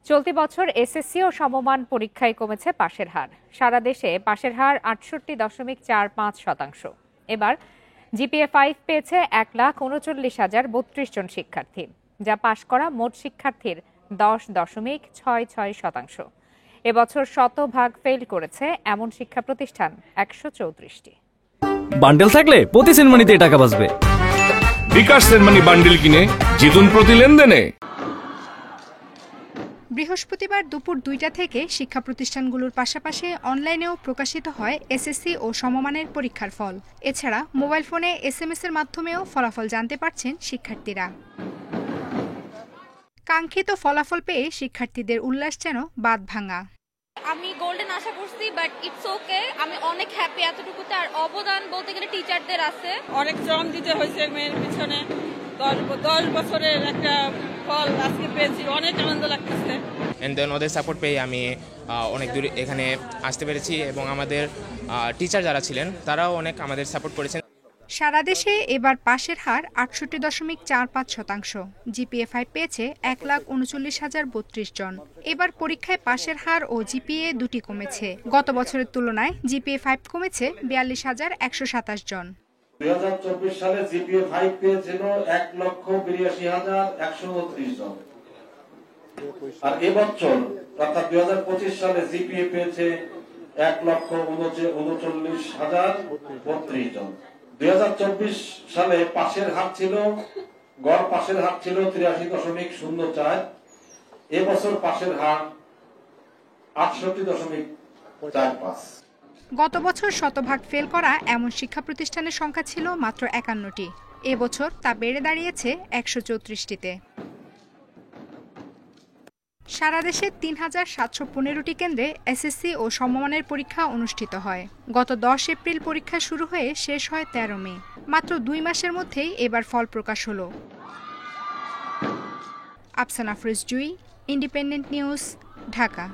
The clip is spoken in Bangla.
চলতি বছর এসএসসি ও সমমান পরীক্ষায় কমেছে পাশের হার। সারা দেশে পাশের হার ৬৮.৪৫%। এবার জিপিএ 5 পেয়েছে ১,৩৯,০৩২ জন শিক্ষার্থী, যা পাশ করা মোট শিক্ষার্থীর ১০.৬৬%। এবছর শতভাগ ফেল করেছে এমন শিক্ষা প্রতিষ্ঠান ১৩৪টি। বান্ডেল থাকলে প্রতি সেনমানিতে টাকা বাঁচবে। বিকাশ সেনমানি বান্ডেল কিনে জিতুন প্রতি লেনদেনে। বৃহস্পতিবার দুপুর ২টা থেকে শিক্ষা প্রতিষ্ঠানগুলোর পাশাপাশি অনলাইনেও প্রকাশিত হয় এসএসসি ও সমমানের পরীক্ষার ফল। এছাড়া মোবাইল ফোনে এসএমএস এর মাধ্যমেও ফলাফল জানতে পারছেন শিক্ষার্থীরা। কাঙ্ক্ষিত ফলাফল পেয়ে শিক্ষার্থীদের উল্লাস যেন বাঁধভাঙা। আমি গোল্ডেন আশা করছি, বাট ইটস ওকে। আমি অনেক হ্যাপি এতটুকুতে। আর অবদান বলতে গেলে টিচারদের আছে। অনেক শ্রম দিতে হয়েছে মেয়ের পিছনে। 10 বছরের একটা ফল আজকে পেয়েছি, অনেক আনন্দ লাগতেছে। ওদের সাপোর্ট পেয়ে আমি অনেক দূর এখানে আসতে পেরেছি এবং আমাদের টিচার যারা ছিলেন তারাও অনেক আমাদের সাপোর্ট করেছেন। সারা দেশে এবার পাশের হার ৬৮.৪৫%। জিপিএ 5 পেয়েছে ১,৩৯,০৩২ জন। এবার পরীক্ষায় পাশের হার ও জিপিএ দুটি কমেছে। গত বছরের তুলনায় জিপিএ 5 কমেছে ৪২,১২৭ জন। ২০২৪ সালে জিপিএ 5 পেয়েছিল ১,৮২,১৩৯ জন। আর এবছর অর্থাৎ ২০২৫ সালে জিপিএ পেয়েছে ১,৩৯,০৩২ জন। ২০২৪ সালে পাশের হার ছিল গড় পাশের হার ছিল ৮৩.০৪। এবছর পাশের হার ৬৮.৪৫। গত বছর শতভাগ ফেল করা এমন শিক্ষা প্রতিষ্ঠানের সংখ্যা ছিল মাত্র ৫১টি। এবছর তা বেড়ে দাঁড়িয়েছে ১৩৪টিতে। সারা দেশে ৩,৭১৫টি কেন্দ্রে এসএসসি ও সমমানের পরীক্ষা অনুষ্ঠিত হয়। গত ১০ এপ্রিল পরীক্ষা শুরু হয়ে শেষ হয় ১৩ মে। মাত্র ২ মাসের মধ্যেই এবার ফল প্রকাশ হলো। আফসানা ফিরোজ জুই, ইন্ডিপেন্ডেন্ট নিউজ, ঢাকা।